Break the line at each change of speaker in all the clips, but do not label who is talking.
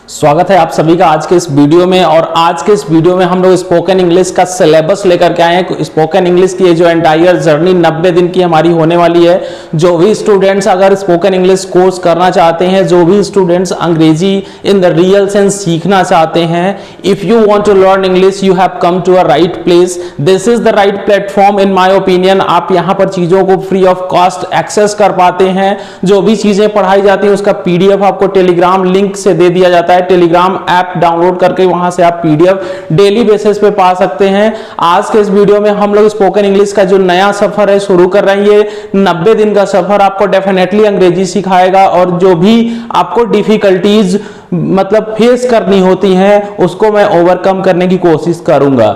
स्वागत है आप सभी का आज के इस वीडियो में। और आज के इस वीडियो में हम लोग स्पोकन इंग्लिश का सिलेबस लेकर के आए हैं। स्पोकन इंग्लिश की ये जो एंटायर जर्नी 90 दिन की हमारी होने वाली है। जो भी स्टूडेंट्स अगर स्पोकन इंग्लिश कोर्स करना चाहते हैं, जो भी स्टूडेंट्स अंग्रेजी इन द रियल सेंस सीखना चाहते हैं, if you want to learn English you have come to a right place. This is the right platform in my opinion. आप यहाँ पर चीजों को फ्री ऑफ कॉस्ट एक्सेस कर पाते हैं। जो भी चीजें पढ़ाई जाती है उसका पीडीएफ आपको टेलीग्राम लिंक से दे दिया जाता है। टेलीग्राम ऐप डाउनलोड करके वहां से आप पीडीएफ डेली बेसिस पे पा सकते हैं। आज के इस वीडियो में हम लोग स्पोकन इंग्लिश का जो नया सफर है शुरू कर रहे हैं। ये 90 दिन का सफर आपको डेफिनेटली अंग्रेजी सिखाएगा और जो भी आपको डिफिकल्टीज मतलब फेस करनी होती हैं उसको मैं ओवरकम करने की कोशिश करूंगा।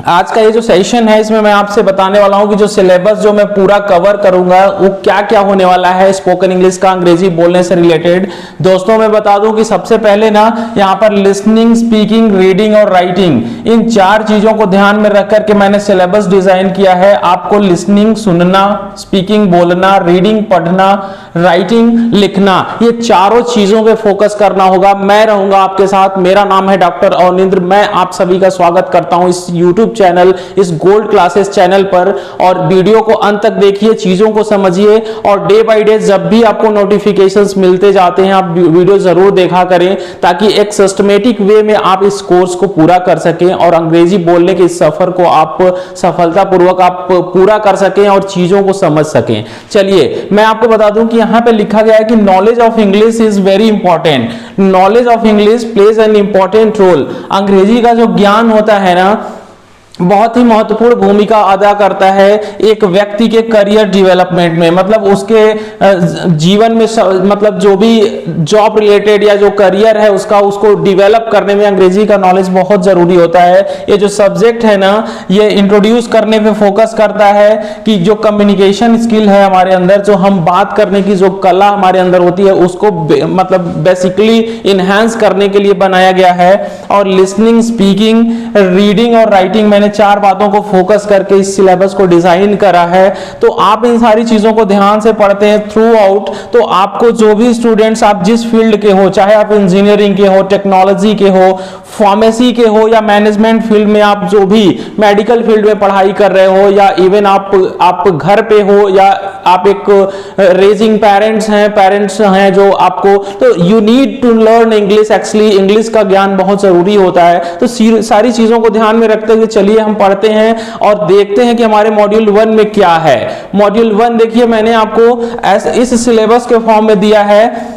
आज का ये जो सेशन है इसमें मैं आपसे बताने वाला हूं कि जो सिलेबस जो मैं पूरा कवर करूंगा वो क्या क्या होने वाला है स्पोकन इंग्लिश का अंग्रेजी बोलने से रिलेटेड। दोस्तों मैं बता दूं कि सबसे पहले ना यहाँ पर लिसनिंग, स्पीकिंग, रीडिंग और राइटिंग, इन चार चीजों को ध्यान में रख करके मैंने सिलेबस डिजाइन किया है। आपको लिसनिंग सुनना, स्पीकिंग बोलना, रीडिंग पढ़ना, राइटिंग लिखना, ये चारों चीजों पे फोकस करना होगा। मैं रहूंगा आपके साथ। मेरा नाम है डॉक्टर अवनिंद्र। मैं आप सभी का स्वागत करता हूं इस यूट्यूब चैनल, इस गोल्ड क्लासेस चैनल पर। और वीडियो को अंत तक देखिए, चीजों को समझिए और डे बाय डे जब भी आपको नोटिफिकेशंस मिलते जाते हैं आप वीडियो जरूर देखा करें ताकि एक सिस्टमेटिक वे में आप इस कोर्स को पूरा कर सकें और अंग्रेजी बोलने के इस सफर को आप सफलतापूर्वक आप पूरा कर सकें और चीजों को समझ सकें। चलिए मैं आपको बता दूं कि यहां पे लिखा गया है कि knowledge of English is very important. Knowledge of English plays an important role. अंग्रेजी का जो ज्ञान होता है ना बहुत ही महत्वपूर्ण भूमिका अदा करता है एक व्यक्ति के करियर डेवलपमेंट में। मतलब उसके जीवन में मतलब जो भी जॉब रिलेटेड या जो करियर है उसको डेवलप करने में अंग्रेजी का नॉलेज बहुत जरूरी होता है। ये जो सब्जेक्ट है ना ये इंट्रोड्यूस करने पे फोकस करता है कि जो कम्युनिकेशन स्किल है हमारे अंदर, जो हम बात करने की जो कला हमारे अंदर होती है उसको मतलब बेसिकली इनहेंस करने के लिए बनाया गया है। और लिसनिंग, स्पीकिंग, रीडिंग और राइटिंग, मैंने चार बातों को फोकस करके इस सिलेबस को डिजाइन करा है। तो आप इन सारी चीजों को ध्यान से पढ़ते हैं थ्रू आउट तो आपको जो भी स्टूडेंट्स आप जिस फील्ड के हो, चाहे आप इंजीनियरिंग के हो, टेक्नोलॉजी के हो, फार्मेसी के हो या मैनेजमेंट फील्ड में, आप जो भी मेडिकल फील्ड में पढ़ाई कर रहे हो या इवन आप घर पे हो या आप एक रेजिंग पेरेंट्स हैं जो आपको, तो you need to learn English. Actually English का ज्ञान बहुत जरूरी होता है। तो सारी चीजों को ध्यान में रखते हुए चलिए हम पढ़ते हैं और देखते हैं कि हमारे मॉड्यूल 1 में क्या है। मॉड्यूल 1 देखिए मैंने आपको इस सिलेबस के फॉर्म में दिया है,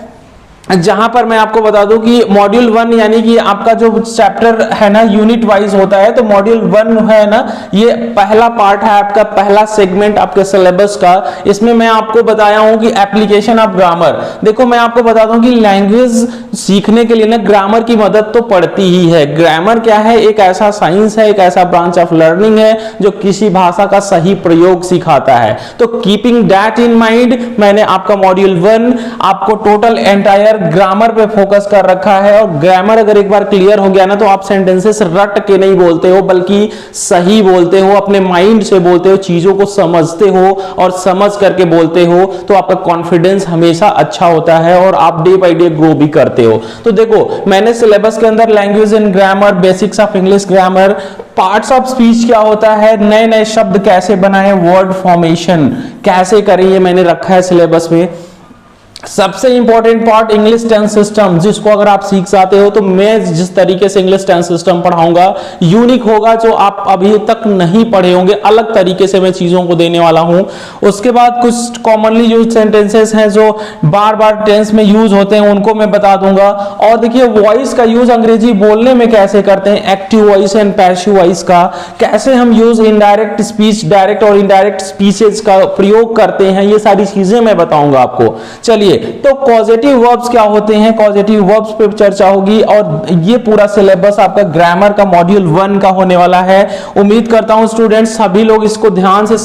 जहां पर मैं आपको बता दूं कि मॉड्यूल 1 यानी कि आपका जो चैप्टर है ना यूनिट वाइज होता है। तो मॉड्यूल 1 है ना ये पहला पार्ट है आपका, पहला सेगमेंट आपके सिलेबस का। इसमें मैं आपको बताया हूं कि एप्लीकेशन ऑफ ग्रामर। देखो मैं आपको बता दूं कि लैंग्वेज सीखने के लिए ना ग्रामर की मदद तो पड़ती ही है। ग्रामर क्या है? एक ऐसा साइंस है, एक ऐसा ब्रांच ऑफ लर्निंग है जो किसी भाषा का सही प्रयोग सिखाता है। तो कीपिंग दैट इन माइंड मैंने आपका मॉड्यूल 1 आपको टोटल एंटायर ग्रामर पे फोकस कर रखा है। और ग्रामर अगर एक बार क्लियर हो गया ना तो आप सेंटेंसेस रट के नहीं बोलते हो बल्कि सही बोलते हो, अपने माइंड से बोलते हो, चीजों को समझते हो और समझ करके बोलते हो। तो आपका कॉन्फिडेंस हमेशा अच्छा होता है और आप डे बाय डे ग्रो भी करते हो। तो देखो मैंने सिलेबस के अंदर language and grammar, basics of English grammar, parts of speech क्या होता है, नए नए शब्द कैसे बनाएं, वर्ड फॉर्मेशन कैसे करें, ये मैंने रखा है सिलेबस में। सबसे important part English tense system, जिसको अगर आप सीख जाते हो तो मैं जिस तरीके से इंग्लिश टेंस सिस्टम पढ़ाऊंगा यूनिक होगा, जो आप अभी तक नहीं पढ़े होंगे। अलग तरीके से मैं चीजों को देने वाला हूं। उसके बाद कुछ कॉमनली यूज सेंटेंसेस हैं जो बार बार टेंस में यूज होते हैं, उनको मैं बता दूंगा। और देखिए वॉइस का यूज अंग्रेजी बोलने में कैसे करते हैं, active voice and passive voice का कैसे हम यूज, इनडायरेक्ट स्पीच, डायरेक्ट और इनडायरेक्ट स्पीचेस का प्रयोग करते हैं, ये सारी चीजें मैं बताऊंगा आपको। चलिए तो कॉजेटिव वर्ब्स क्या होते हैं, कॉजेटिव वर्ब्स पे चर्चा होगी। और ये पूरा सिलेबस आपका ग्रामर का मॉड्यूल 1 का होने वाला है। उम्मीद करता हूं स्टूडेंट्स सभी लोग इसको ध्यान से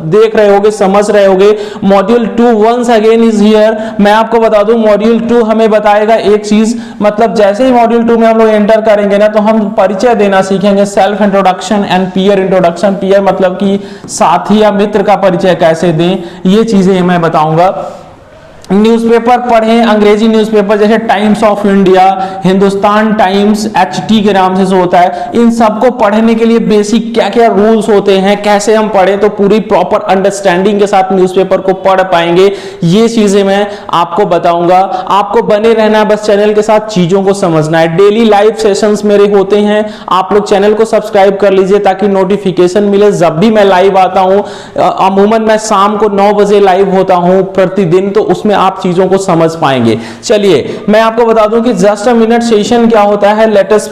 देख रहे होंगे, समझ रहे होंगे। Module 2 once again is here. मैं आपको बता दूं मॉड्यूल 2 हमें बताएगा एक चीज, मतलब जैसे ही मॉड्यूल 2 में हम लोग एंटर करेंगे ना तो हम परिचय देना सीखेंगे, self introduction and peer introduction. Peer मतलब कि साथी या मित्र का परिचय कैसे दें, ये चीजें मैं बताऊंगा। न्यूज़पेपर पढ़ें, अंग्रेजी न्यूज़पेपर जैसे times of India, Hindustan times, HT के नाम से होता है। इन सबको पढ़ने के लिए बेसिक क्या क्या रूल्स होते हैं, कैसे हम पढ़ें तो पूरी प्रॉपर अंडरस्टैंडिंग के साथ न्यूज़पेपर को पढ़ पाएंगे, ये चीजें मैं आपको बताऊंगा। आपको बने रहना है बस चैनल के साथ, चीजों को समझना है। डेली लाइव सेशंस मेरे होते हैं, आप लोग चैनल को सब्सक्राइब कर लीजिए ताकि नोटिफिकेशन मिले जब भी मैं लाइव आता हूं। अमूमन मैं शाम को 9 बजे लाइव होता हूं प्रतिदिन, तो उसमें आप चीजों को समझ पाएंगे। चलिए मैं आपको बता दूं कि जस्ट अ मिनट सेशन क्या होता है, लेट अस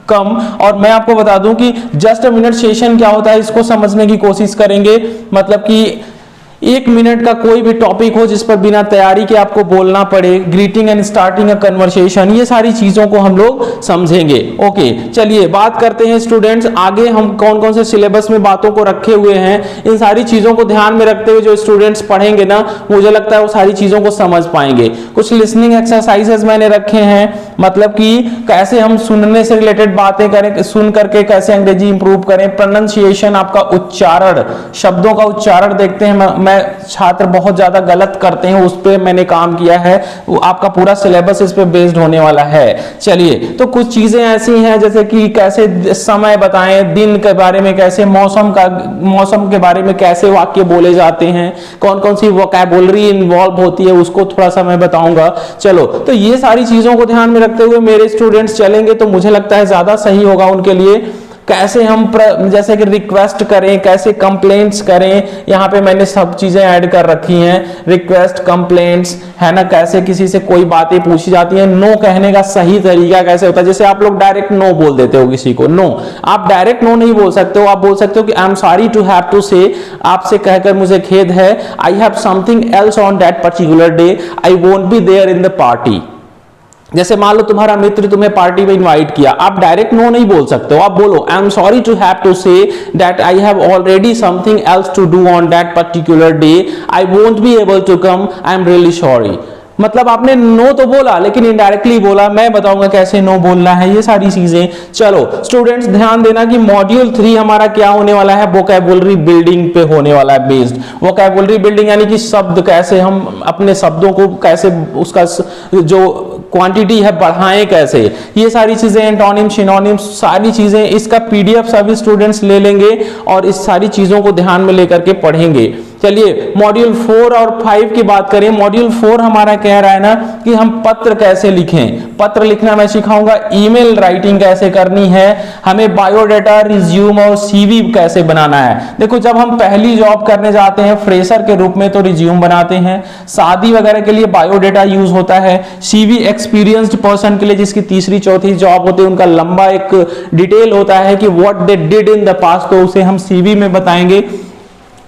कम, और मैं आपको बता दूं कि जस्ट अ मिनट सेशन क्या होता है, इसको समझने की कोशिश करेंगे। मतलब कि 1 मिनट का कोई भी टॉपिक हो जिस पर बिना तैयारी के आपको बोलना पड़े, greeting and starting a conversation, ये सारी चीजों को हम लोग समझेंगे। ओके, चलिए बात करते हैं स्टूडेंट्स, आगे हम कौन कौन से सिलेबस में बातों को रखे हुए हैं। इन सारी चीजों को ध्यान में रखते हुए जो स्टूडेंट्स पढ़ेंगे ना, मुझे लगता है वो सारी चीजों को समझ पाएंगे। कुछ लिसनिंग एक्सरसाइजेस मैंने रखे हैं, मतलब कि कैसे हम सुनने से रिलेटेड बातें करें, सुन करके कैसे अंग्रेजी इंप्रूव करें, प्रोनाउंसिएशन, आपका उच्चारण, शब्दों का उच्चारण देखते हैं छात्र बहुत ज्यादा गलत करते हैं, उस पे मैंने काम किया है, वो आपका पूरा सिलेबस इस पे बेस्ड होने वाला है। चलिए, तो कुछ चीजें ऐसी हैं जैसे कि कैसे समय बताएं, दिन के बारे में कैसे, मौसम के बारे में कैसे वाक्य बोले जाते हैं, कौन कौन सी वोकैबुलरी इन्वॉल्व होती है उसको थोड़ा सा मैं बताऊंगा। चलो, तो ये सारी चीजों को ध्यान में रखते हुए मेरे स्टूडेंट्स चलेंगे तो मुझे लगता है ज्यादा सही होगा उनके लिए। कैसे हम जैसे कि रिक्वेस्ट करें, कैसे कंप्लेंट्स करें, यहाँ पे मैंने सब चीजें ऐड कर रखी हैं, रिक्वेस्ट, कंप्लेंट्स, है ना, कैसे किसी से कोई बातें पूछी जाती हैं, नो कहने का सही तरीका कैसे होता है। जैसे आप लोग डायरेक्ट नो बोल देते हो किसी को, नो, आप डायरेक्ट नो नहीं बोल सकते हो, आप बोल सकते हो कि I am sorry to have to say, आपसे कहकर मुझे खेद है, I have something else on that particular day, I won't be there in the party. जैसे मान लो तुम्हारा मित्र तुम्हें पार्टी में इनवाइट किया, आप डायरेक्ट नो नहीं बोल सकते हो, आप बोलो I am sorry to have to say that I have already something else to do on that particular day, I won't be able to come, I am really sorry. मतलब आपने no तो बोला लेकिन इनडायरेक्टली बोला, मैं बताऊंगा कैसे no बोलना है, ये सारी चीजें। चलो स्टूडेंट्स ध्यान देना कि मॉड्यूल 3 हमारा क्या होने वाला है, वोकैबुलरी बिल्डिंग पे होने वाला है बेस्ड। वोकैबुलरी बिल्डिंग यानी कि शब्द कैसे हम अपने शब्दों को कैसे उसका जो क्वांटिटी है बढ़ाएं कैसे, ये सारी चीजें, एंटोनिम, सिनोनिम, सारी चीजें, इसका PDF सभी स्टूडेंट्स ले लेंगे और इस सारी चीजों को ध्यान में लेकर के पढ़ेंगे। चलिए मॉड्यूल 4 और 5 की बात करें। मॉड्यूल 4 हमारा कह रहा है ना कि हम पत्र कैसे लिखें, पत्र लिखना मैं सिखाऊंगा, ईमेल राइटिंग कैसे करनी है, हमें बायोडाटा, रिज्यूम और CV कैसे बनाना है। देखो जब हम पहली जॉब करने जाते हैं फ्रेशर के रूप में तो रिज्यूम बनाते हैं, शादी वगैरह के लिए बायोडाटा यूज होता है, CV एक्सपीरियंस्ड पर्सन के लिए जिसकी तीसरी चौथी जॉब होती है उनका लंबा एक डिटेल होता है कि what they did in the past, तो उसे हम CV में बताएंगे।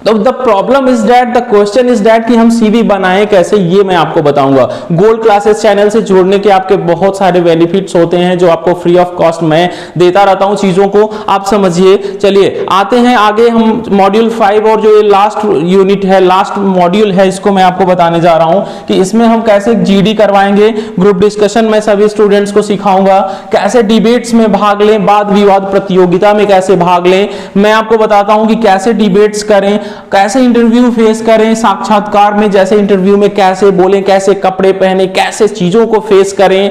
तो the problem is that, the question is that कि हम CV बनाएं कैसे, ये मैं आपको बताऊंगा। गोल्ड क्लासेस चैनल से जुड़ने के आपके बहुत सारे बेनिफिट्स होते हैं जो आपको फ्री ऑफ कॉस्ट मैं देता रहता हूं, चीजों को आप समझिए। चलिए आते हैं आगे, हम मॉड्यूल 5 और जो ये लास्ट यूनिट है, लास्ट मॉड्यूल है, इसको मैं आपको बताने जा रहा हूं कि इसमें हम कैसे GD करवाएंगे, ग्रुप डिस्कशन में सभी स्टूडेंट्स को सिखाऊंगा, कैसे डिबेट्स में भाग लें, वाद विवाद प्रतियोगिता में कैसे भाग लें, मैं आपको बताता हूं कि कैसे डिबेट्स करें, कैसे इंटरव्यू फेस करें, साक्षात्कार में जैसे इंटरव्यू में कैसे बोलें, कैसे कपड़े पहने, कैसे चीजों को फेस करें,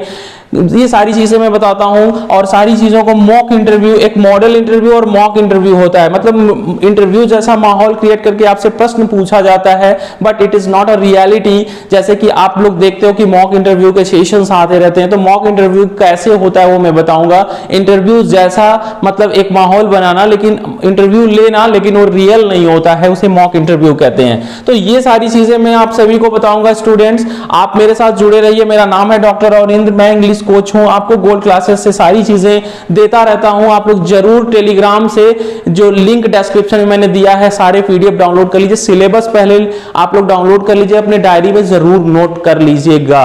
ये सारी चीजें मैं बताता हूं। और सारी चीजों को मॉक इंटरव्यू, एक मॉडल इंटरव्यू और मॉक इंटरव्यू होता है, मतलब इंटरव्यू जैसा माहौल क्रिएट करके आपसे प्रश्न पूछा जाता है, but it is not a reality. जैसे कि आप लोग देखते हो कि मॉक इंटरव्यू के सेशंस आते रहते हैं, तो मॉक इंटरव्यू कैसे होता है वो मैं बताऊंगा। इंटरव्यू जैसा मतलब एक माहौल बनाना, लेकिन इंटरव्यू लेना, लेकिन वो रियल नहीं होता है, उसे मॉक इंटरव्यू कहते हैं। तो ये सारी चीजें मैं आप सभी को बताऊंगा। स्टूडेंट्स आप मेरे साथ जुड़े रहिए। मेरा नाम है डॉक्टर अरविंद, मैं इंग्लिश कोच हूं, आपको गोल्ड क्लासेस से सारी चीजें देता रहता हूं। आप लोग जरूर टेलीग्राम से जो लिंक डिस्क्रिप्शन में मैंने दिया है सारे PDF डाउनलोड कर लीजिए, सिलेबस पहले आप लोग डाउनलोड कर लीजिए, अपने डायरी में जरूर नोट कर लीजिएगा।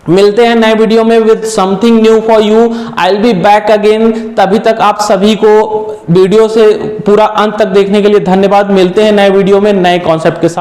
मिलते हैं नए वीडियो में with something new for you, I will be back again. तभी तक आप सभी को वीडियो से पूरा अंत तक देखने के लिए धन्यवाद। मिलते हैं नए वीडियो में नए कॉन्सेप्ट के साथ।